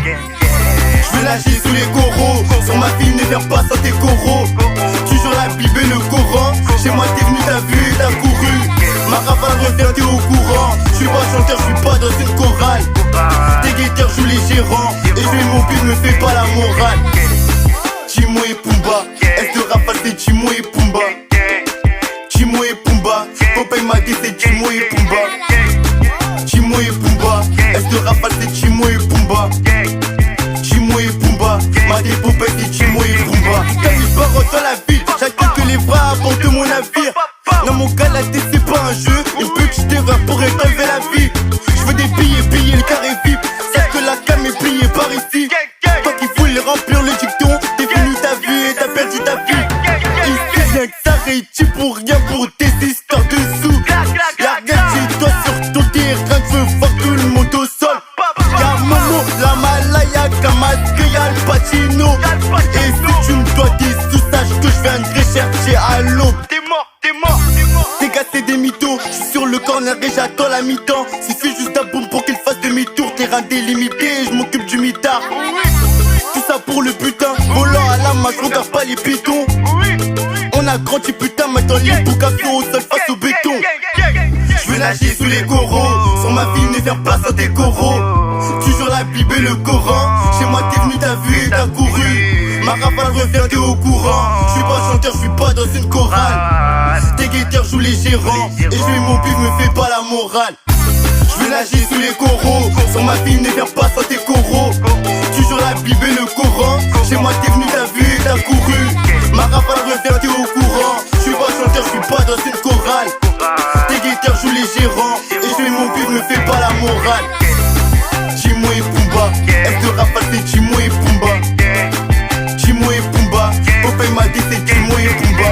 Je veux nager sous les coraux. Sur ma fille ne viens pas sans tes coraux. Toujours la Bible et le Coran. Chez moi t'es venu, t'as vu et t'as couru. Ma rafale revient, t'es au courant. Je suis pas chanteur, je suis pas dans une chorale. Tes guetteurs jouent les gérants. Et je vais mon pire, me fais pas la morale. Timon et Pumba, est-ce de rafale c'est Timon et Pumba. Timon et Pumba, Popeye m'a dit c'est Timon et Pumba. Timon et Pumba, est-ce de rafale c'est Timon et Pumba. Timon et Pumba, m'a dit Popeye c'est Timon et Pumba. Quand je pars dans la ville, j'attends que les bras de mon navire. Dans mon cas la tête c'est pas un jeu, une petite erreur pourrait t'enlever la vie. Je veux des billets, le carré VIP. C'est que la cam est pliée par ici. Toi qui voulais remplir le dicton, t'es venu ta vie et t'as perdu ta vie. Ici rien que ça réussit pour rien pour tes histoires de sous. Y'a rien chez toi sur ton terrain, tu veux voir tout le monde au sol. Y'a Momo, la Malaya, Kamasque, y'a le Pacino. Et si tu me dois des sous, sache que je viendrai chercher à l'aube. T'es mort. T'es gars c'est des mythos, j'suis sur le corner et j'attends la mi-temps. Suffit juste d'un boom pour qu'il fasse demi-tour. Terrain délimité, je m'occupe du mitard. Tout ça pour le putain, volant à la main, je regarde pas les pitons. On a grandi putain, maintenant les boucassons au sol face au béton. Je veux nager sous les coraux, sur ma vie ne viens pas sans tes coraux. Toujours la Bible et le Coran, chez moi t'es venu, t'as vu et t'as couru. Ma rafale revient, t'es au courant. Je suis pas chanteur, je suis pas dans une chorale. Tes guetteurs jouent les gérants, et je vais mon pif, me fais pas la morale. Je veux nager sous les coraux, sur ma vie ne viens pas sans tes coraux. Toujours la Bible et le Coran, chez moi t'es venu, t'as vu et t'as couru. Ma rafale revient, t'es au courant. Je suis pas chanteur, je suis pas dans une chorale. Tes guetteurs jouent les gérants, et je vais mon pif, me fais pas la morale. Timon et Pumba, est-ce de rafale c'est Timon et Pumba. Timon et Pumba, Popeye m'a dit c'est Timon et Pumba.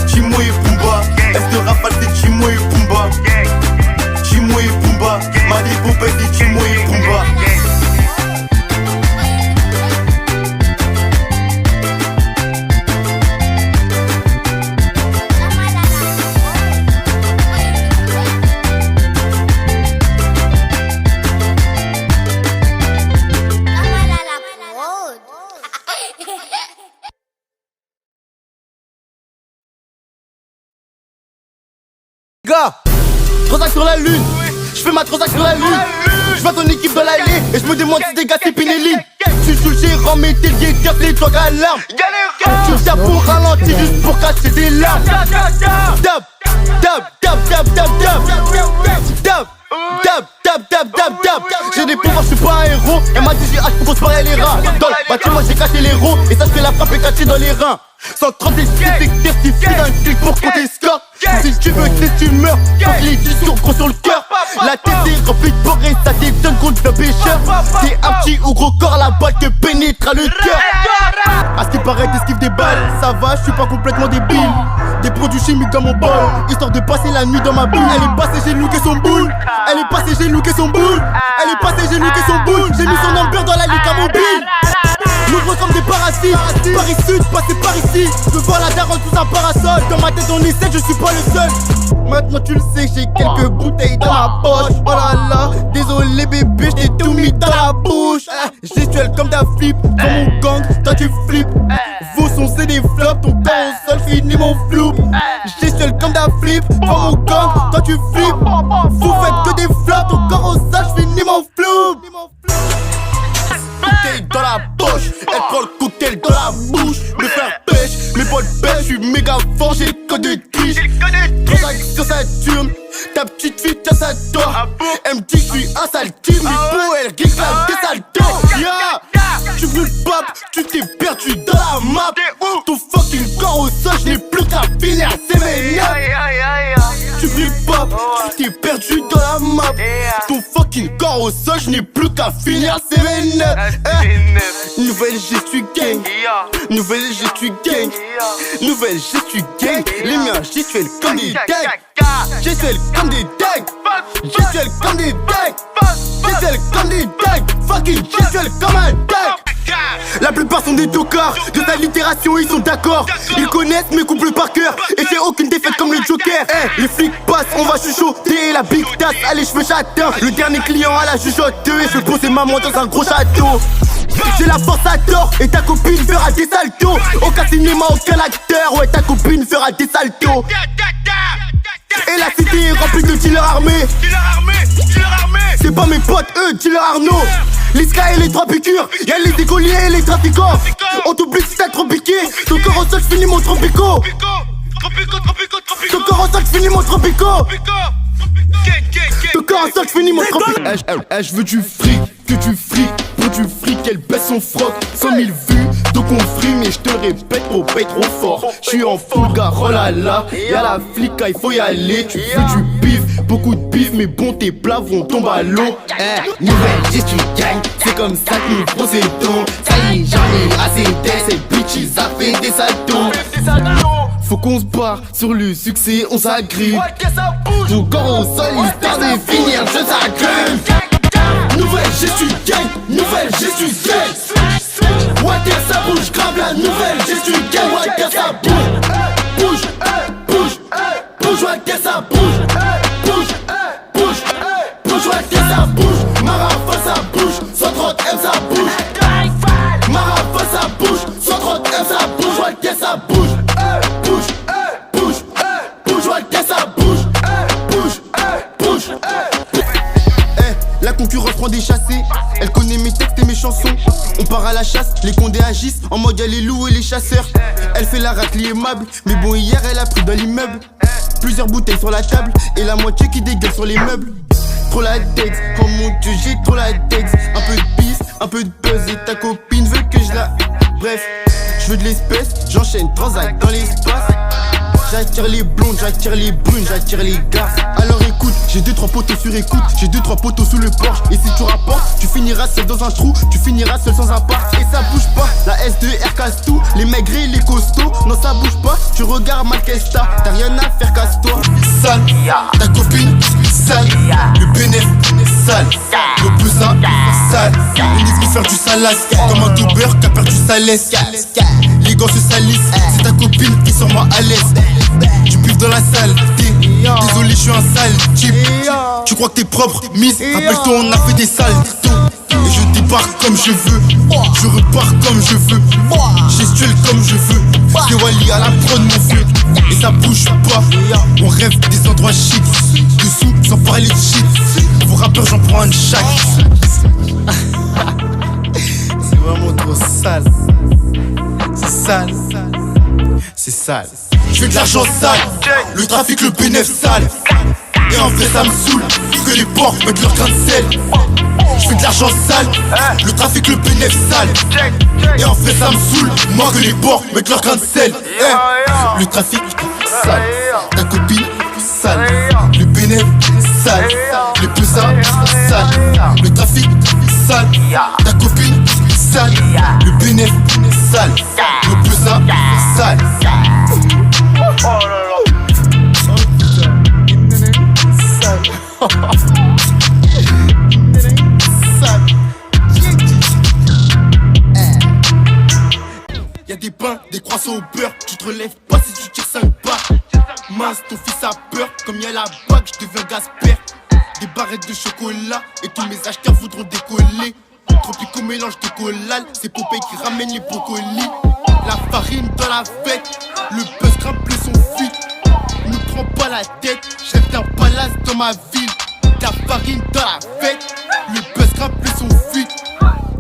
Timon et Pumba, est-ce de rafale c'est Timon et Pumba. Timon et Pumba, m'a dit Popeye c'est Timon et Pumba. Gars, transac sur la lune, j'fais ma transac sur la lune. J'vois ton équipe dans l'allée et j'me demande si des gars c'est Pinelli. J'suis sous le gérant mais t'es le guetteur, c'est toi qu'à l'arme. Tu me tiens pour ralentir juste pour cacher des larmes. Dab, dab, dab, dab, dab, dab, dab, dab, dab, dab, dab, dab. J'ai des pouvoirs, j'suis pas un héros. Elle m'a dit j'ai hâte pour qu'on se parie les rats. Dans le bâtiment j'ai caché les ronds et sache que la frappe est cachée dans les reins. 130 esprits certifiés d'un clic pour qu'on t'escorte. Si tu veux que tu meurs, faut que les discours gros sur le cœur. La tête est remplie de porc et ça t'étonne contre le pêcheur. T'es un petit ou gros corps, la balle te pénétre à le cœur. À ce qui paraît t'esquives des balles, ça va, je suis pas complètement débile. Des produits chimiques dans mon bol, histoire de passer la nuit dans ma bulle. Elle est passée, j'ai looké son boule. Elle est passée, j'ai looké son boule. Elle est passée, j'ai looké son boule. J'ai mis son number dans la ligue à mobile. J'ouvre comme des parasites. Paris Sud, passez par ici. Je vois la daronne sous un parasol. Dans ma tête on est 7, je suis pas le seul. Maintenant tu le sais, j'ai quelques bouteilles dans ma poche. Oh là là, désolé bébé, j't'ai tout mis dans la bouche. Gestuelle comme ta flip, dans mon gang, toi tu flippes. Vos sons c'est des flops, ton temps au sol finit mon flou. Gestuelle comme ta flip, dans mon gang, toi tu flippes. Vous faites que des flops, ton corps au sol, j'finis mon flou. Bouteille dans la poche, elle prend le cocktail dans la bouche. Me faire pêche, mes potes pêche, j'suis méga fort, j'ai le code de triche. Transaction ça dure, ta petite fille tient sa dort. Elle me dit j'suis un sale type, mais pour elle geek la désaltée. Yeah, tu veux le pape, tu t'es perdu dans la map. Ton fucking corps au sol, j'n'ai plus qu'à finir, c'est meilleur. Tu veux le pape, tu t'es perdu dans la map. Ton fucking corps au sol, j'n'ai plus qu'à finir, c'est meilleur. Nouvelle gestu gang, nouvelle gestu gang, nouvelle gestu gang. Les miens gestuels comme des dingues, gestuels comme des dingues, gestuels comme des dingues, gestuels comme des dingues, fucking gestuels comme un dingue. La plupart sont sont des tocards, de ta littération ils sont d'accord. Ils connaissent mes couples par cœur et j'ai aucune défaite comme le Joker. Les flics passent, on va chuchoter la big tasse à les cheveux châtains. Le dernier client à la jugeote et je vais poser maman dans un gros château. J'ai la force à tort et ta copine fera des saltos. Aucun cinéma, aucun acteur, ouais ta copine fera des saltos. Et la cité est remplie de dealers armés. C'est pas mes potes, eux, dealers Arnaud. Liska et les 3 piqûres, y'a les écoliers et les trafiquants. On t'oublie si t'as trop piqué. Ton corps au sol, j'finis mon tropico. Ton corps au sol, j'finis mon tropico. Ton corps au sol, j'finis mon tropico. Je veux du fric, que du fric. Pour du fric, elle baisse son froc. 100 000 vues, donc on frime. Et je te répète, trop paye trop fort. J'suis en full gare, oh là là. Y'a la flic, il faut y aller. Tu veux du bif, beaucoup de bif. Mais bon, tes plats vont tomber à l'eau. Nouvelle geste, tu gagnes. C'est comme ça que nous procédons. Ça y est, j'en ai assez d'aide. Ces bitches, ça fait des saltos. Faut qu'on se barre sur le succès, on s'agrippe. Ton corps au sol, histoire de finir, je s'accuse. Nouvelle geste, tu gagnes. Nouvelle geste, tu gagnes. Water, ça bouge, grave la nouvelle geste, tu gagnes. Water, ça bouge. Bouge, bouge, bouge, Water, ça bouge. Bouge, bouge, bouge, Water, ça bouge. Marafa, ça bouge. 130 M, ça bouge. Marafa, ça bouge. 130 M, ça bouge. Water, ça bouge. Bouge, bouge, bouge, Water, ça bouge. Bouge, bouge. La concurrence prend des chassés. Elle connaît mes textes et mes chansons. On part à la chasse, les condés agissent en mode y'a les loups et les chasseurs. Elle fait la raclée aimable, mais bon hier elle a pris dans l'immeuble. Plusieurs bouteilles sur la table et la moitié qui dégueule sur les meubles. Trop la tête, oh mon dieu j'ai trop la tête. Un peu de pisse, un peu de buzz et ta copine veut que je la... Bref, je veux de l'espèce, j'enchaîne transact dans l'espace. J'attire les blondes, j'attire les brunes, j'attire les gars. Alors écoute, j'ai 2-3 poteaux sur écoute. J'ai 2-3 poteaux sous le porche. Et si tu rapportes, tu finiras seul dans un trou. Tu finiras seul sans appart. Et ça bouge pas, la S2R casse tout. Les maigrés, les costauds, non ça bouge pas. Tu regardes mal qu'est-ce t'as rien à faire, casse-toi. Sale, ta copine, sale. Le bénéf, sale. Le plus ça, sale. On est venu faire du salace. Comme un douber qui a perdu sa laisse. Les gants se salissent, c'est ta copine qui sort moi à l'aise. Tu buves dans la salle, désolé je suis un sale type. Tu crois que t'es propre, miss, rappelle-toi on a fait des sales. Et je débarque comme je veux, je repars comme je veux. Gestuelle comme je veux, c'est Wally à la prod mon feu. Et ça bouge pas, on rêve des endroits chics. Dessous, sans parler de shit, vos rappeurs j'en prends un de chaque. C'est vraiment trop sale. C'est sale, c'est sale. Je fais de l'argent sale, le trafic, le bénéf sale. Et en vrai ça me saoule, parce que les porcs mettent leur grain de sel. Je fais de l'argent sale, le trafic, le bénéf sale. Et en vrai ça me saoule, moi que les porcs mettent leur grain de sel. Le trafic sale, ta copine sale. Le bénéf sale, les pesas sale. Le trafic sale, ta copine sale. Le bénéf sale, le pesas sale. Oh là là. Y'a des pains, des croissants au beurre. Tu te relèves pas si tu tires 5 barres. Mince, ton fils a peur. Comme y'a la bague, je deviens Gasper. Des barrettes de chocolat et tous mes acheteurs voudront décoller. Tropico mélange de collal, c'est Popeye qui ramène les brocolis. La farine dans la fête, le buzz grimpe son feet. Ne prends pas la tête, je rêve d'un palace dans ma ville. La farine dans la fête, le buzz grimpe son feet.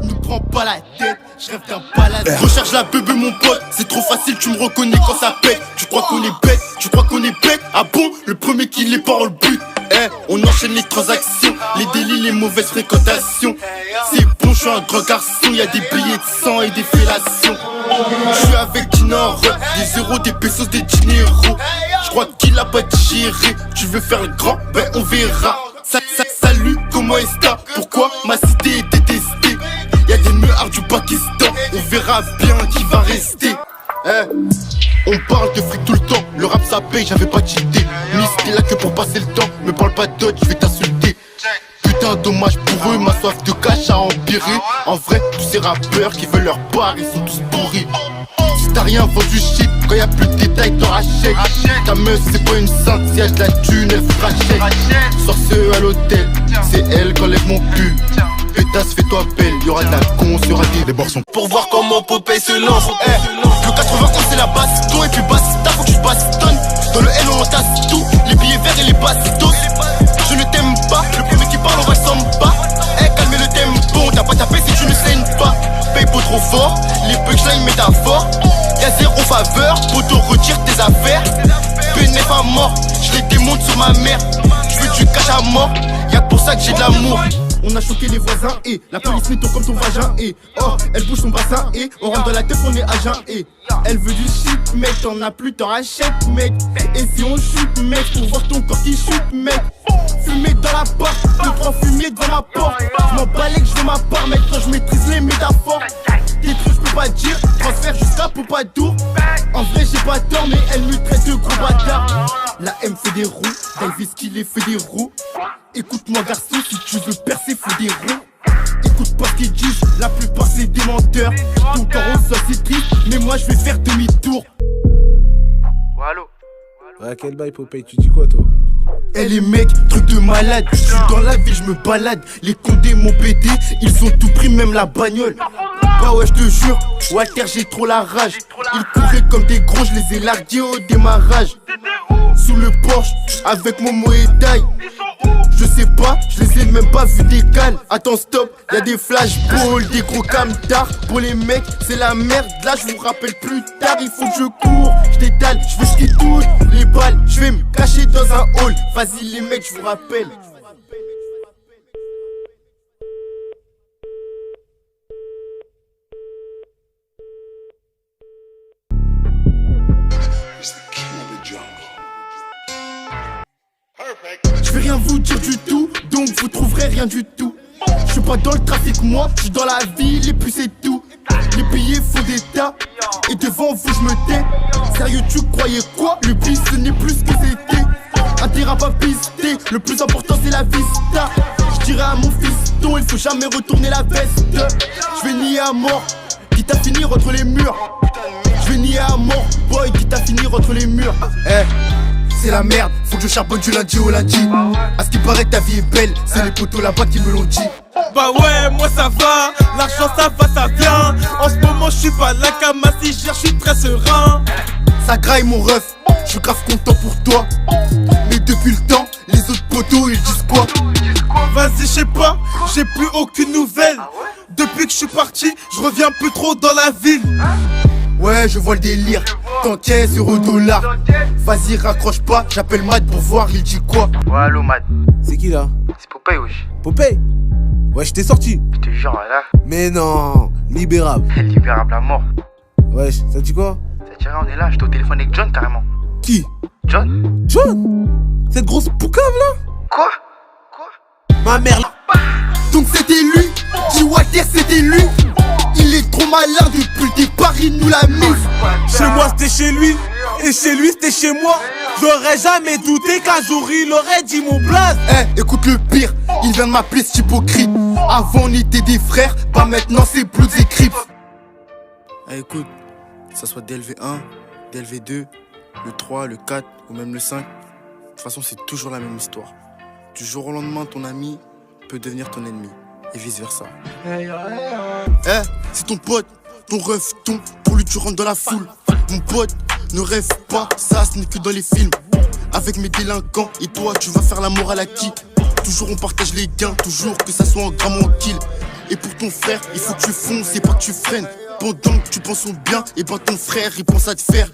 Ne prends pas la tête, je rêve d'un palace. Recharge la bébé mon pote, c'est trop facile, tu me reconnais quand ça pète. Tu crois qu'on est bête, tu crois qu'on est bête. Ah bon, le premier qui les part le but. On enchaîne les transactions, les délits, les mauvaises fréquentations. C'est bon, je suis un grand garçon, y'a des billets de sang et des fellations. Je suis avec Dinor, des euros, des pesos, des dineros. Je crois qu'il a pas digéré, tu veux faire le grand, ben on verra. Salut, comment est-ce que pourquoi ma cité est détestée? Y'a des meuhards du Pakistan, on verra bien qui va rester. On parle de fric tout le temps, le rap ça paye, j'avais pas d'idée. Miss t'es là que pour passer le temps, me parle pas d'autre, je vais t'insulter. Putain dommage pour eux, ma soif de cash a empiré. En vrai, tu ces rappeurs qui veulent leur part, ils sont tous pourris. Si t'as rien vendu shit, quand y'a plus de détails t'en rachètes. Ta meuf c'est pas une sainte, si y'a de la thune elle frachette. Sorceuse à l'hôtel, c'est elle qu'enlève mon cul. Pétasse fais-toi belle, y'aura de la con, y'aura des boissons. Pour voir comment Popeye se lance. Le 91 c'est la baston et puis basta, faut que tu bastonnes. Dans le L on tasse tout, les billets verts et les bastos. Je ne t'aime pas, le premier qui parle on va s'en bas. Calmez le tempo, t'as pas tapé si tu ne saignes pas. Paye pas trop fort, les punchlines métaphores. Y'a zéro faveur, poto retire tes affaires. Bénéf à mort, je les démonte sur ma mère. Je veux du cash à mort, y'a que pour ça que j'ai de l'amour. On a choqué les voisins et la police métaux comme ton vagin et oh elle bouge son bassin et on rentre dans la teuf on est agent et elle veut du shit mec t'en as plus t'en rachètes mec. Et si on shoot mec pour voir ton corps qui shoot mec. Fumer dans la porte, 2-3 fumiers devant ma porte. J'm'en balais que je veux ma part mec quand je maîtrise les métaphores. Des trucs je peux pas dire, transfert jusqu'à Pompadour. En vrai j'ai pas tort mais elle me traite de gros bâtard. La M fait des roues, Davis qui les fait des roues. Écoute-moi garçon, si tu veux percer faut des roues. Écoute pas ce qu'ils disent, la plupart c'est des menteurs. Ton corps au sol c'est triste, mais moi je vais faire demi-tour. Allô. Ouais, quel bail Popeye, tu dis quoi toi? Eh les mecs, truc de malade, je suis dans la ville, je me balade. Les condés m'ont pété, ils ont tout pris, même la bagnole. Bah ouais, je te jure, Walter, j'ai trop la rage. Ils couraient comme des gros, je les ai largués au démarrage. Sous le Porsche, avec Momo et Dai. Je sais pas, je les ai même pas vus des cales. Attends stop, y'a des flashballs, des gros camtars. Pour les mecs, c'est la merde, là je vous rappelle plus tard. Il faut que je cours, je détale, je veux ce qui toutes les balles. Je vais me cacher dans un hall. Vas-y les mecs, je vous rappelle. Je vais rien vous dire du tout, donc vous trouverez rien du tout. Je suis pas dans le trafic moi, je suis dans la ville et puis c'est tout. Les billets font des tas, et devant vous je me tais. Sérieux tu croyais quoi? Le bis ce n'est plus ce que c'était. Un terrain pas pisté, le plus important c'est la vista. Je dirais à mon fiston, il faut jamais retourner la veste. Je vais nier à mort, quitte à finir entre les murs. Je vais nier à mort, boy, quitte à finir entre les murs. C'est la merde, faut que je charbonne du lundi au lundi. À ce qui paraît ta vie est belle, c'est les potos là-bas qui me l'ont dit. Bah ouais, moi ça va, l'argent ça va, ça vient. En ce moment je suis pas la camassière, je suis très serein. Ça graille mon ref, je suis grave content pour toi. Mais depuis le temps, les autres potos ils disent quoi? Vas-y, je sais pas, j'ai plus aucune nouvelle. Depuis que je suis parti, je reviens plus trop dans la ville. Ouais, je vois le délire, t'encaisses euro-dollar. Vas-y, raccroche pas, j'appelle Matt pour voir, il dit quoi? Ouais, allô, Matt. C'est qui là? C'est Popeye, wesh. Popeye? Ouais, je t'ai sorti. Je te jure, là. Mais non, libérable. Libérable à mort. Wesh, ça dit quoi? Ça dirait, on est là, j'étais au téléphone avec John carrément. Qui? John? John? Cette grosse poucave là? Quoi? Ma mère là. Donc c'était lui, dis Walter c'était lui. Il est trop malin depuis le départ, il nous l'a mise. Chez moi c'était chez lui, et chez lui c'était chez moi. J'aurais jamais douté qu'un jour il aurait dit mon blaze. Écoute le pire, il vient de m'appeler cet hypocrite. Avant on était des frères, pas maintenant c'est Bloods et Crips. Écoute, que ça soit DLV1, DLV2, le 3, le 4 ou même le 5, de toute façon c'est toujours la même histoire. Du jour au lendemain, ton ami peut devenir ton ennemi, et vice versa. C'est ton pote, ton ref, pour lui tu rentres dans la foule. Mon pote, ne rêve pas, ça ce n'est que dans les films. Avec mes délinquants, et toi tu vas faire la morale à qui? Toujours on partage les gains, toujours que ça soit en gramme ou en kill. Et pour ton frère, il faut que tu fonces et pas que tu freines. Pendant que tu penses au bien, et ben ton frère il pense à te faire.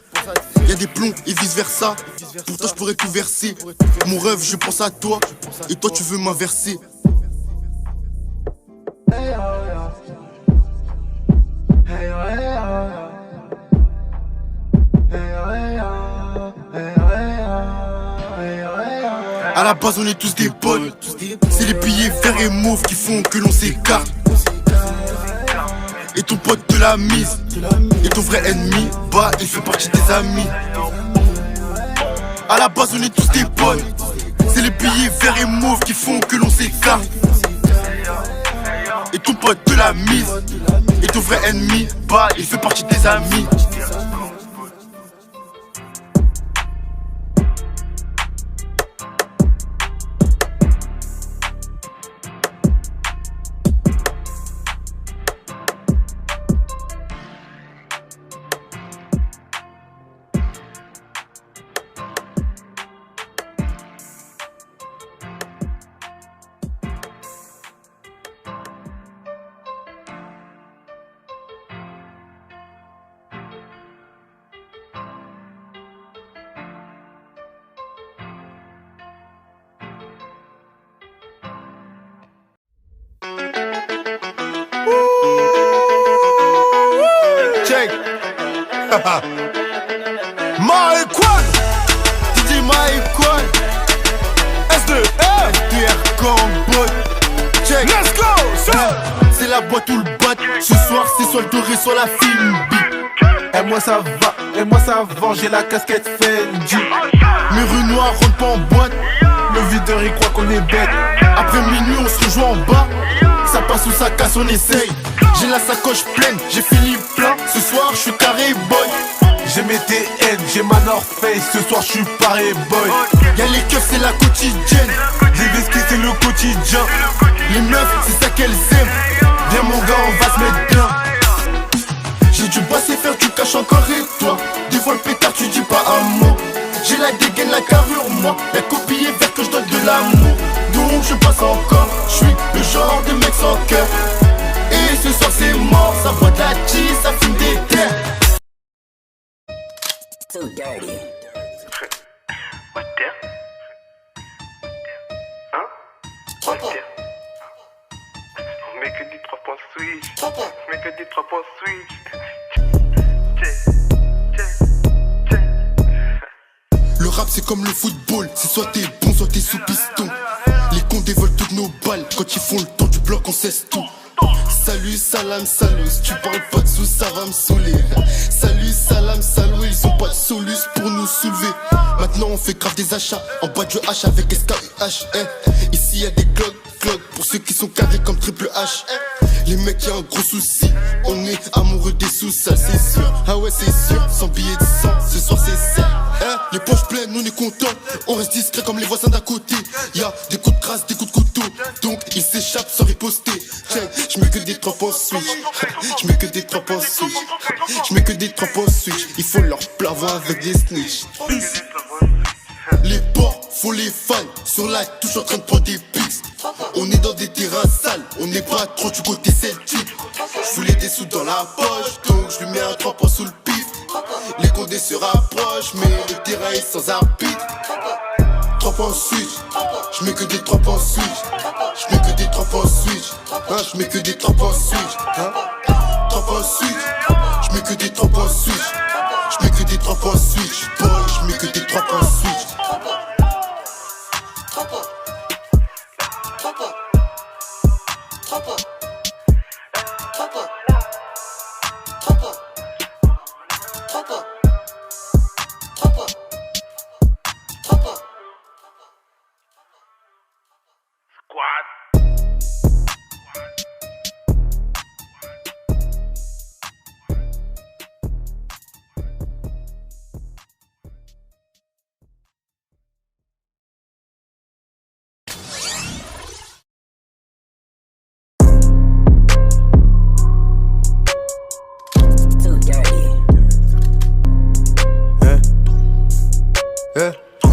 Y'a des plombs et vice versa. Pour toi je pourrais tout verser. Mon rêve je pense à toi, et toi tu veux m'inverser. À la base on est tous des potes. C'est les billets verts et mauves qui font que l'on s'écarte. Et ton pote te l'a mise. Et ton vrai ennemi, bah il fait partie des amis. À la base on est tous des potes. C'est les billets verts et mauves qui font que l'on s'écarte. Et c'est ton pote de la mise. Et ton vrai ennemi, bah il fait partie des amis. Check. Maïkwan, DJ Maïkwan, S2R, FDR Combo. Check. Let's go. C'est la boîte ou le bat. Ce soir c'est soit le doré, soit la film. Et moi ça va, et moi ça va, j'ai la casquette Fendi. Mes rues noires rentrent pas en boîte. Le videur il croit qu'on est bête. Après minuit on se rejoint en bas. Ça passe ou ça casse, on essaye. J'ai la sacoche pleine, j'ai fini plein. Ce soir je suis carré boy. J'ai mes TN, j'ai ma North Face. Ce soir je suis paré boy. Y'a les keufs, c'est la quotidienne. Les biscuits c'est le quotidien. Les meufs, c'est ça qu'elles aiment. Viens mon gars, on va se mettre bien. J'ai dû passer faire du cash encore et toi. Des fois le pétard, tu dis pas un mot. J'ai la dégaine, la carrure, moi. La copie est verte que je donne de l'amour. Donc je passe encore. Je suis le genre de mec sans cœur. Et ce soir c'est mort. Ça boit de la cheese, ça fume des terres. So dirty. What the? Hein? What the? On met que des 3 points switch. On met que des 3 points switch. Le rap c'est comme le football, c'est soit t'es bon, soit t'es sous piston. Les cons dévolent toutes nos balles, quand ils font le tour du bloc on cesse tout. Salut, salam, salut, si tu parles pas de sous ça va me saouler. Salut, salam, salut, ils ont pas de solus pour nous soulever. Maintenant on fait grave des achats, en bas du H avec SKH. Ici y'a des clogs, pour ceux qui sont carrés comme triple H. Les mecs y'a un gros souci, on est amoureux des sous-salles, c'est sûr. Ah ouais c'est sûr, sans billet de sang, ce soir c'est ça. Les poches pleines, on est content, on reste discret comme les voisins d'à côté. Y'a des coups de crasse, des coups de couteau, donc ils s'échappent sans riposter. J'mets que des trappes en switch, j'mets que des trappes en switch, j'mets que des trappes en switch. Il faut leur plavoie avec des snitch. Les porcs font les fans, sur la touche en train de prendre des pics. On est dans des terrains sales, on n'est pas trop du côté celtique. J'voulais des sous dans la poche, donc je lui mets un 3 points sous le pif. Les condés se rapprochent, mais le terrain est sans arbitre. 3 points switch, j'mets que des 3 points switch. J'mets que des 3 points switch, j'mets que des 3 points switch. 3 points switch, j'mets que des 3 points switch. J'mets que des 3 points switch, boy, j'mets que des 3 points switch.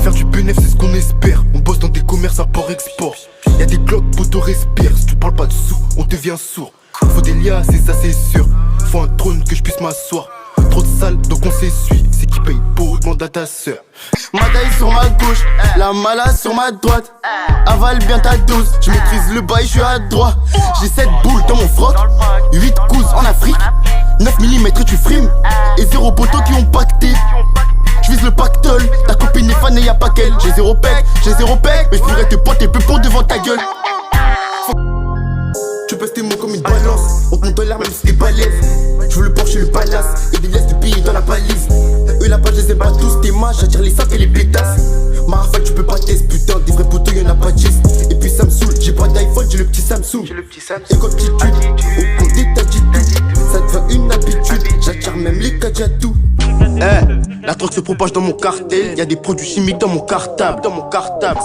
Faire du bénéf c'est ce qu'on espère. On bosse dans des commerces import-export. Y'a des cloques, poteau respire. Si tu parles pas de sous, on devient sourd. Faut des liasses et ça c'est sûr. Faut un trône que je puisse m'asseoir. Trop de salles donc on s'essuie. C'est qui paye pour demande à ta sœur. Ma taille sur ma gauche, la mala sur ma droite. Avale bien ta dose, je maîtrise le bail, je suis à droite. J'ai 7 boules dans mon froc, 8 couses en Afrique. 9 mm et tu frimes, et 0 poteaux qui ont pacté. J'vise le pactole, ta copine est fan et y'a pas qu'elle. J'ai 0 pec, mais j'pourrais te pointer peu pour devant ta gueule. Tu pèses tes mots comme une balance, on te monte l'air même si t'es balèze. J'veux le Porsche et le palace, et des liasses de billets dans la valise. Eux là-bas je les aime pas tous, tes mains, j'attire les sacs et les pétasses. Ma rafale tu peux pas tester, putain, des vrais poteaux y'en a pas de geste. Et puis ça me saoule, j'ai pas d'iPhone, j'ai le petit Samsung. Et comme tu au compte t'as dit tout. Ça devient une habitude, j'attire même les kadjatou. La drogue se propage dans mon cartel. Y'a des produits chimiques dans mon cartable.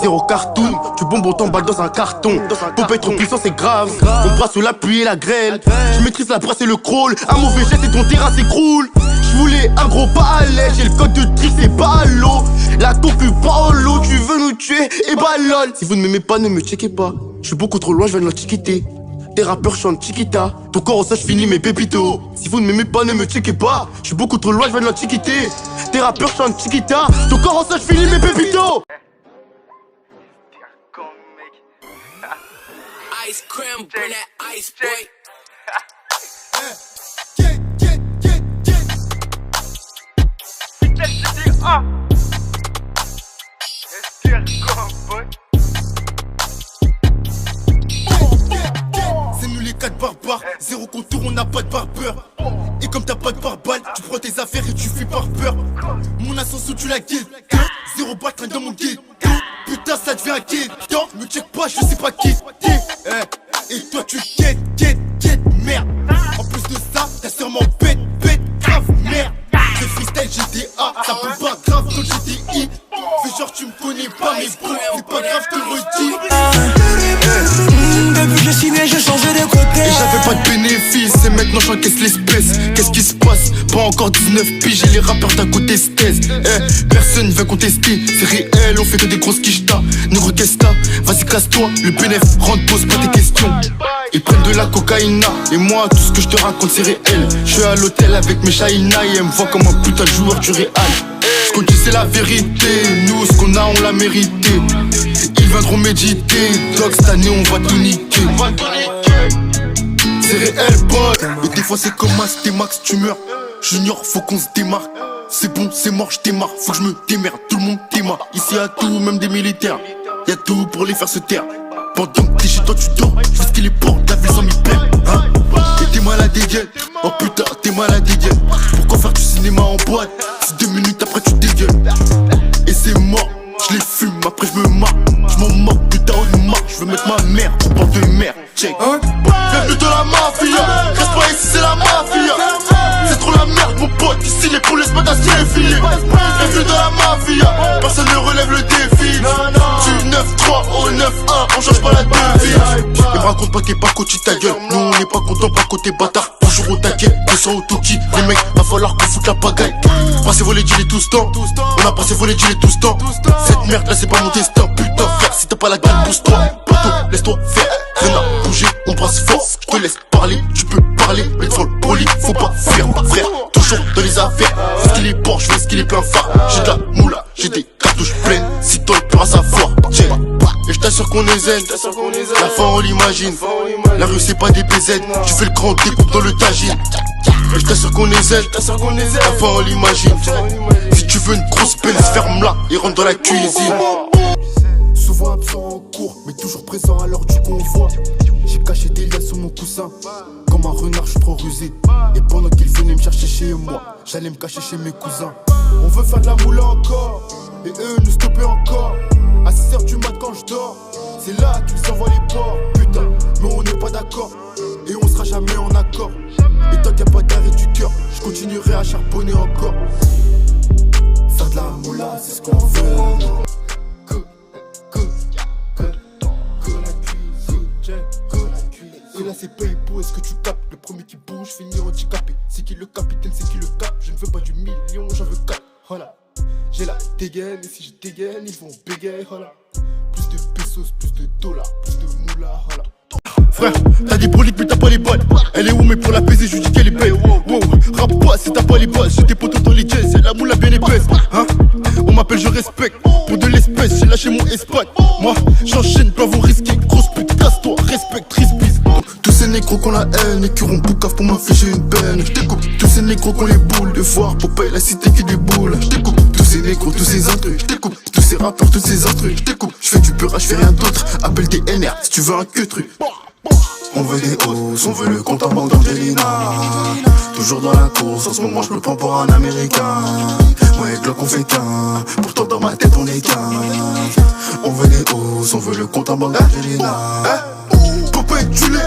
Zéro cartoon, tu bonbons t'emballes dans un carton. Pour être trop puissant c'est grave. On brasse la pluie et la grêle. Je maîtrise la brasse et le crawl. Un mauvais jet et ton terrain s'écroule. J'voulais un gros pas à l'aise. J'ai le code de tri c'est pas à l'eau. La concu pas en l'eau. Tu veux nous tuer et bah lol. Si vous ne m'aimez pas ne me checkez pas. Je suis beaucoup trop loin je viens de l'antiquité. Tes rappeurs chantent Chiquita. Ton corps au sage finit mes pépitos. Si vous ne m'aimez pas ne me checkez pas. Je suis beaucoup trop loin je viens de l'antiquité. Tes rappeurs chantent Chiquita. Ton corps au sage finit mes pépitos. Ice cream, bring that ice boy. C'est nous les 4 barbares. Zéro contour, on n'a pas de barbeur. Et comme t'as pas de barbale, tu prends tes affaires et tu fais par peur. Mon ascension tu la guettes. Zéro balle traîne dans mon guide. Putain ça devient un guide. Me check pas, je sais pas qui. Et toi tu guettes, merde. En plus de ça, t'as sûrement bête, grave, merde. C'est freestyle GTA, ça peut pas grave dans GTI. Fais genre tu me connais pas mais bon, c'est pas grave, je te redis. Depuis que j'ai signé, j'ai changé de côté. Et j'avais pas de bénéfice, et maintenant j'encaisse l'espèce. Qu'est-ce qui se passe? Pas encore 19 piges et les rappeurs d'à côté se taisent. Personne veut contester, c'est réel, on fait que des grosses quichetas. Négro qu'est-ce que t'as? Vas-y casse-toi, le bénéf rentre, pose pas tes questions. Ils prennent de la cocaïna, et moi tout ce que je te raconte c'est réel. Je suis à l'hôtel avec mes Shaina et elle me voit comme un putain de joueur du Real. Ce qu'on dit c'est la vérité, nous ce qu'on a on l'a mérité. Ils viendront méditer, dog cette année on va tout niquer. C'est réel boy, et des fois c'est comme un Stémax, tu meurs. Junior faut qu'on se démarque. C'est bon, c'est mort, je démarre, faut que je me démerde, tout le monde démarre. Ici y'a tout, même des militaires. Y'a tout pour les faire se taire. Pendant que t'es chez toi tu dors, je fais ce qu'il est pour la ville sans m'y perdre, hein. Et t'es malade dégaine, oh putain t'es malade dégaine. Pourquoi faire du cinéma en boîte? Si 2 minutes après tu dégueules. Et c'est mort, je les fume, après je me marre. Je m'en moque, putain on nous marque. Je veux mettre ma mère au bord de mer, check. Bienvenue de la mafia, reste pas ici c'est la mafia. C'est trop la merde mon pote, ici les poules se mettent à se filer. Bienvenue de la mafia, personne ne relève le défi. Tu 9-3 au 9-1, on change pas la devise. Et me raconte pas que t'es pas côté ta gueule. Nous on n'est pas content, pas côté bâtard. Toujours au taquet, 200 au Toki. Les mecs, va falloir qu'on foute la pagaille. Passez voler gilets tout ce temps. On a passé voler gilets tout ce temps. Cette merde là c'est pas mon destin. Putain frère, si t'as pas la gueule, pousse-toi. Bateau, laisse-toi faire. Rien à bouger, on brasse fort. Je te laisse parler, tu peux parler. Mais devant le poli, faut pas fuir. Frère, toujours dans les affaires. Fais ce qu'il est bon, je fais ce qu'il est plein phare. J'ai de la moula, j'ai des cartouches pleines. Si toi le peur à savoir, tiens. Et je t'assure qu'on est zen. La fin on l'imagine. La rue c'est pas des BZ. Tu fais le grand découpe dans le tagine. Et je t'assure qu'on est zen. La fin on l'imagine. Si tu veux une grosse peine, ferme-la et rentre dans la cuisine. Souvent absent en cours, mais toujours présent à l'heure du convoi. J'ai caché des liens sous mon coussin. Comme un renard, je suis trop rusé. Et pendant qu'ils venaient me chercher chez moi, j'allais me cacher chez mes cousins. On veut faire de la moula encore, et eux nous stopper encore. À 6h du mat quand je dors, c'est là qu'ils envoient les porcs. Putain, mais on n'est pas d'accord, et on sera jamais en accord. Et tant qu'il n'y a pas d'arrêt du cœur, je continuerai à charbonner encore. Faire de la moula, c'est ce qu'on veut. Et là c'est Paypo, est-ce que tu captes? Le premier qui bouge finit handicapé. C'est qui le capitaine, c'est qui le cap? Je ne veux pas du million, j'en veux 4. Voilà. J'ai la dégaine, et si je dégaine, ils vont bégayer, voilà. Plus de pesos, plus de dollars, plus de moula, voilà. Frère, t'as des broliques mais t'as pas les balles. Elle est où mais pour la baiser je lui dis qu'elle est belle. Wow, rap pas si t'as pas les bases. J'ai des potos dans les jazz, c'est la moula bien épaisse, hein. On m'appelle je respecte, pour de l'espèce j'ai lâché mon espagne. Moi j'enchaîne, pas vous risquer. Grosse pute, casse-toi, respecte, risbise. Tous ces négros qu'on la haine et qui auront boucave pour m'infliger une peine. J'découpe tous ces négros qu'on les boules de voir pour payer la cité qui déboule. J'découpe tous ces négros, tous ces intrus. J'découpe tous ces rappeurs, tous ces intrus. J'découpe, j'fais du beurre, j'fais rien d'autre. Appelle des NR si tu veux un que truc. On veut des hausses, on veut le compte en banque d'Angelina. toujours dans la course. En ce moment je me prends pour un américain. Moi et Glock on fait qu'un, pourtant dans ma tête on est qu'un. On veut des hausses, on veut le compte en banque d'Angelina. Popeye tu l'es,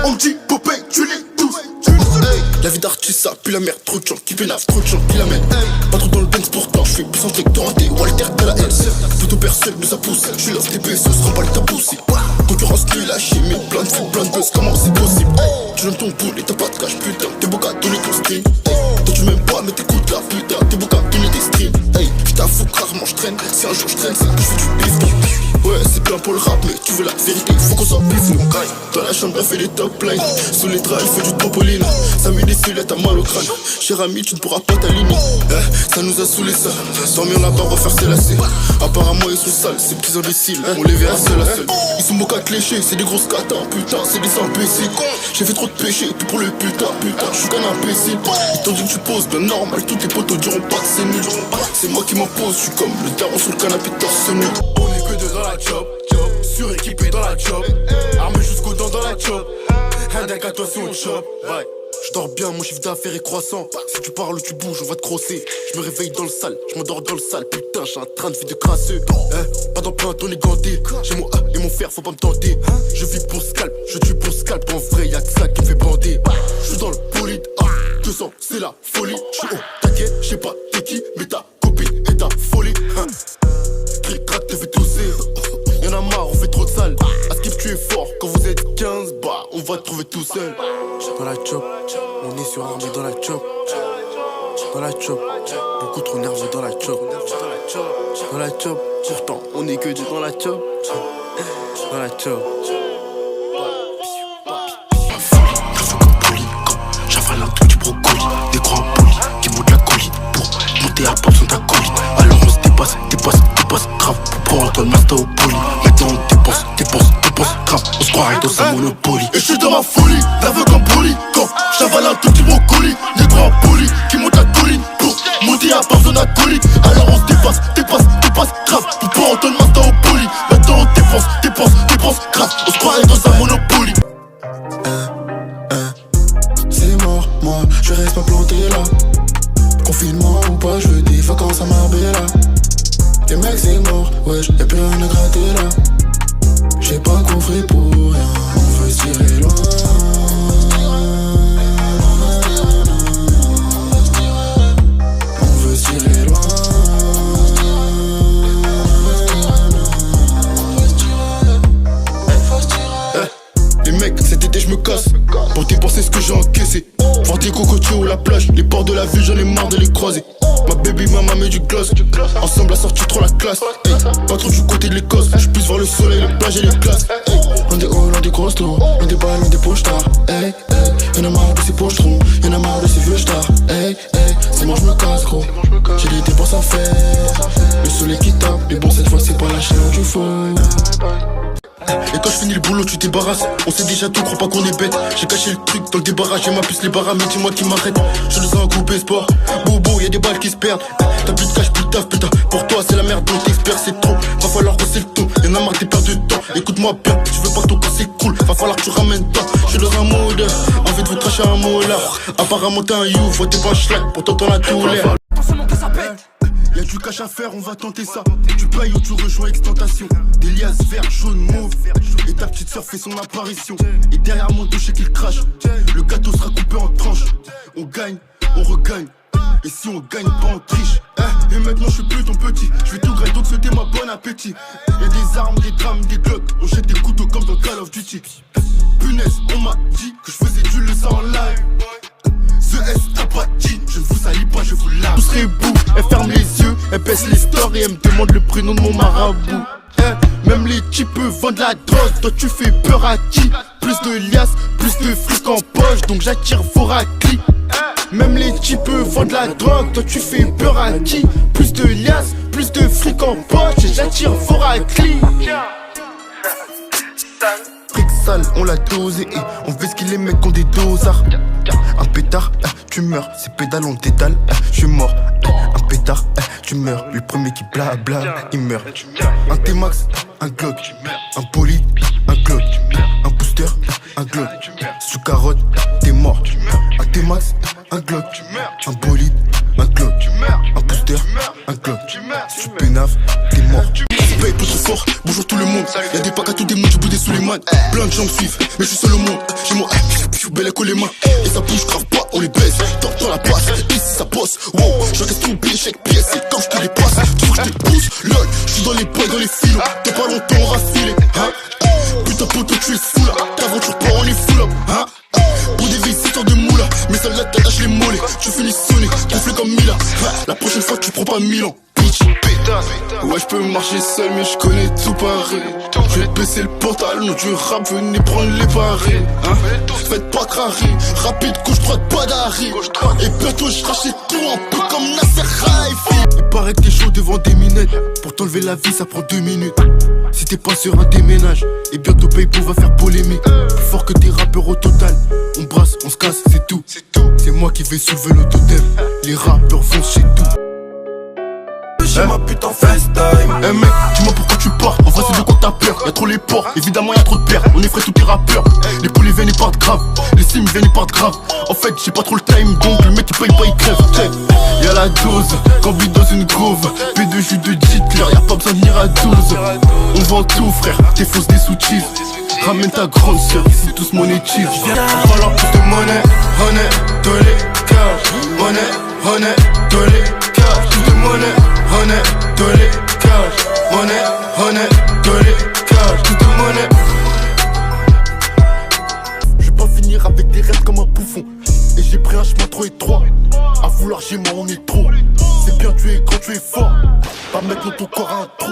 on me dit Popeye tu l'es tous. La vie d'artiste ça pue la merde, trop de gens qui pénavent, trop de gens qui la mettent. Pas trop dans le dance pourtant, je fais plus en truc de raté, Walter de la S. Plutôt personne ne ça pousse, je suis là TP, ce sera pas les ta poussée. Concurrence qui lâche, mais plein de fous, plein de buzz, comment c'est possible? Tu donnes ton poule et t'as pas de cash, putain, t'es beau qu'à donner ton stream. Toi tu m'aimes pas mais t'écoutes la putain, t'es beau qu'à donner des streams. Je t'avoue que rarement je traîne, si un jour je traîne, c'est que je fais du bif. Ouais c'est bien pour le rap mais tu veux la vérité, faut qu'on s'en biffe nous. Dans la chambre elle fait des top lines, sous les draps elle fait du trampoline. Ça met des cellules, t'as mal au crâne. Cher ami tu ne pourras pas t'aligner. Ça nous a saoulé ça, dormir là-bas refaire ses lacets. Apparemment ils sont sales, ces petits imbéciles, on les verra seul à seul. Ils sont moqués léchés, c'est des grosses catins, putain c'est des imbéciles. J'ai fait trop de péchés, tout pour le putain, je suis qu'un imbécile. Ils t'ont dit que tu poses, bien normal, tous tes potos diront pas que c'est nul. C'est moi qui m'impose, je suis comme le daron sur le canapé torse nu. On est que deux dans la chop, suréquipé dans la chop, armé jusqu'aux dents dans la chop. Un deck à toi si on chop, ouais. Je dors bien, mon chiffre d'affaires est croissant. Si tu parles ou tu bouges, on va te crosser. Je me réveille dans le sale, je m'endors dans le sale. Putain, j'ai un train de vie de crasseux. Pas d'empreinte, on est ganté. J'ai mon A et mon fer, faut pas me tenter. Je vis pour scalp, je tue pour scalp. En vrai, y'a que ça qui me fait bander. Je suis dans le bolide, 200, c'est la folie. Je suis au taquet, je sais pas t'es qui, mais ta copine est ta folie. Cric crac te fait tousser. Y'en a marre, on fait trop de sale. À skip tu es fort, quand vous êtes 15, bah on va te trouver tout seul. Dans la chop, on est sur armé dans la chop. Dans la chop, beaucoup trop nerveux dans la chop. Dans la chop, pourtant on est que deux dans la chop. Dans la chop. J'avale un truc du brocoli, des grands polis qui montent la colline pour monter à part sur ta colline. Alors on se dépasse, grave pour Antoine Masta au poli. Maintenant on dépense, grave, on se croirait dans un Monopoly. Et je suis dans ma folie, nerveux comme Broly. Quand j'avale un tout petit brocoli, des grands polis qui montent la colline pour monter à part sur ta colline. Alors on se dépasse, grave pour Antoine Masta au poli. Maintenant on dépense, grave, on se croirait dans un Monopoly. C'est mort, moi je reste pas planté là. Confinement ou pas, je veux des vacances à Marbella. Les mecs c'est mort, wesh, y'a plus rien à gratter là. J'ai pas compris pour rien, on veut se tirer loin. On veut se tirer loin. Les mecs, cet été je me casse pour dépenser ce que j'ai encaissé. Voir des cocotiers ou la plage, les bords de la ville j'en ai marre de les croiser. Ma baby mama met du gloss, ensemble la sortie trop la classe. Pas trop du côté de l'Écosse, je puisse voir le soleil, les plages et les glaces. Loin des hauts, loin des grosses tours, loin des balles, loin des poches tard. Y'en a marre de ces pochetrons, y'en a marre de ces vieux stars. C'est moi je me casse gros, j'ai des dépenses à faire. Le soleil qui tape, mais bon cette fois c'est pas la chaleur du feu. Et quand je finis le boulot tu débarrasses. On sait déjà tout, crois pas qu'on est bête. J'ai caché le truc dans le débarras, j'ai ma puce les barras. Mais dis-moi qui m'arrête, je suis dans un groupe sport. Bobo, y'a des balles qui se perdent. T'as plus de cash, plus de taf, putain. Pour toi c'est la merde, donc t'expert c'est trop. Va falloir hausser le ton, y'en a marre des pertes de temps. Écoute-moi bien, si tu veux pas que ton temps c'est cool, va falloir que tu ramènes temps. Je suis dans un mode, envie de vous cracher un mot là. Apparemment t'es un you, faut t'es pas un schlag, pourtant t'en as tout l'air. Y'a du cash à faire, on va tenter ça. Tu payes ou tu rejoins Extentation. Des liasses vert, jaune, mauve. Et ta petite sœur fait son apparition. Et derrière mon dos, je sais qu'il crache. Le gâteau sera coupé en tranches. On gagne, on regagne. Et si on gagne pas on triche. Et maintenant je suis plus ton petit. Je vais tout grailler donc c'était ma bon appétit. Y'a des armes, des drames, des glocks. On jette des couteaux comme dans Call of Duty. Punaise, on m'a dit que je faisais du le sang en live. The S t'as pas dit, je ne vous salis pas, je vous lave. Vous serez bout, elle ferme les yeux, elle baisse les stores et elle me demande le prénom de mon marabout. Même les types vendent la drogue, toi tu fais peur à qui? Plus de liasses, plus de fric en poche, donc j'attire vos raclis. Même les types vendent la drogue, toi tu fais peur à qui? Plus de liasses, plus de fric en poche, et j'attire vos raclis. Fric sale, on l'a dosé et on fait ce qu'il les mecs ont des dosards. Un pétard, tu meurs, ces pédales on détale, je suis mort. Un pétard, tu meurs, le premier qui blabla, il meurt. Un T-Max, un Glock, un Poli, un Glock, un booster, un Glock. Si tu carottes, t'es mort. Un T-Max, un Glock, un bolide, un Glock, un booster, un Glock. Si tu pénaves, t'es mort. Paye pour trop fort, bonjour tout le monde. Y'a des packs à tout des mondes, du bout des Suleiman. Plein de gens me suivent, mais je suis seul au monde. J'ai mon belle écho les mains. Et ça bouge grave pas, on les baisse. Dans la passe, ici ça bosse. Wow, j'encaisse tout oublié, chaque pièce. Et quand je te les passe, tu veux que je te pousse. Lol, je suis dans les bois, dans les filons. T'es pas longtemps, on va filer. Hein? Putain, poteau, tu es fou là. T'aventure pas, on est fou là. Hein? Pour des vies, histoire de moula. Mais celle-là, t'attaches les mollets. Tu finis sonné, gonflé comme Mila. La prochaine fois, tu prends pas Milan. Ouais, je peux marcher seul, mais je connais tout Paris. Je vais baisser le pantalon du rap, venez prendre les paris. Hein? Faites pas crari, rapide, gauche droite, pas d'arrêt. Et bientôt je rachète tout un peu comme Nasser Raifi. Il paraît que t'es chaud devant des minettes. Pour t'enlever la vie, ça prend 2 minutes. Si t'es pas sur un déménage, et bientôt Paypo va faire polémique. Plus fort que des rappeurs au total. On brasse, on se casse, c'est tout. C'est moi qui vais soulever le totem. Les rappeurs foncent chez tout. J'ai ma putain FaceTime. Eh mec, dis-moi pourquoi tu pars. En vrai c'est de quoi t'as peur. Y'a trop les porcs, évidemment y'a trop de pères. On est frais tous tes rappeurs. Les poulets viennent et partent grave. Les sims viennent et partent grave. En fait j'ai pas trop le time, donc le mec il paye pas il crève. Check. Y'a la dose, quand vit dans une groove. P de jus de Hitler, y'a pas besoin de venir à 12. On vend tout frère, t'es fausses des sous-cheese. Ramène ta grande sœur, ici tous monétisent. On va leur plus de monnaie, honey, de les cash. Monnaie, honey, de les cash. Plus de monnaie, honey, de les cash. Monnaie, honey, de les cash. Plus de monnaie. Je vais pas finir avec des rêves comme un bouffon. Et j'ai pris un chemin trop étroit. À vouloir chez moi on est trop. C'est bien tu es quand tu es fort. Pas mettre dans ton corps un trou.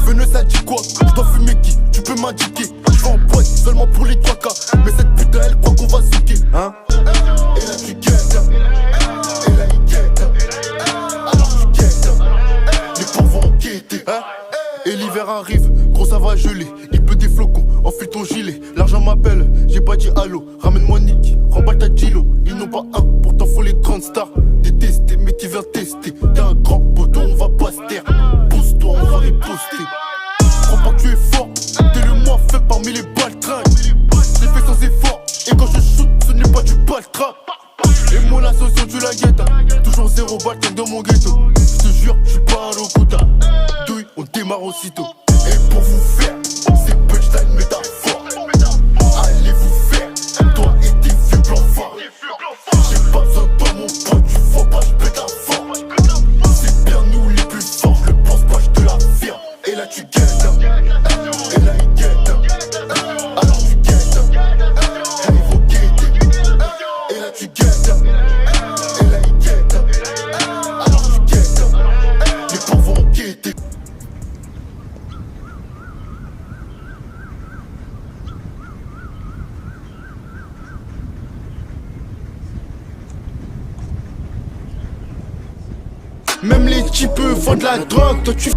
Venez ça dit quoi? Je dois fumer qui? Tu peux m'indiquer. Je vais en boîte seulement pour les 3K. Mais cette putain elle croit qu'on va souquer. Hein? Et là tu guettes. Et là il guette. Alors tu guettes. Les pauvres vont enquêter. Hein? Et l'hiver arrive, gros ça va geler. Il pleut des flocons, enfile ton gilet. L'argent m'appelle, j'ai pas dit allô. Ramène-moi Nick, remballe ta Gilo. Ils n'ont pas un, pourtant faut les grandes stars. Détester, mais qui vient tester. T'es un grand poteau, on va pas se taire. Pousse-toi, on va riposter. Crois pas que tu es fort, t'es le moins faible parmi les baltringues. J'ai fait sans effort, et quand je shoot, ce n'est pas du baltringue. Et mon association tu la guettes. Toujours 0 baltringue dans mon ghetto. Je te jure, je suis pas un locuta. Douille, on démarre aussitôt. Et pour vous faire, c'est punchline métaphore. Allez vous faire, toi et tes vieux blancs forts. J'ai pas besoin de toi mon pote, tu vois pas, je pète un fort. C'est bien nous les plus forts, je le pense pas, je te l'affirme. Et là tu guettes, et là il guette. Alors tu guettes, et il faut guetter. Et là tu guettes, et là il guette. Alors tu guettes, les pauvres vont guetter. Même les types vendent la drogue, toi tu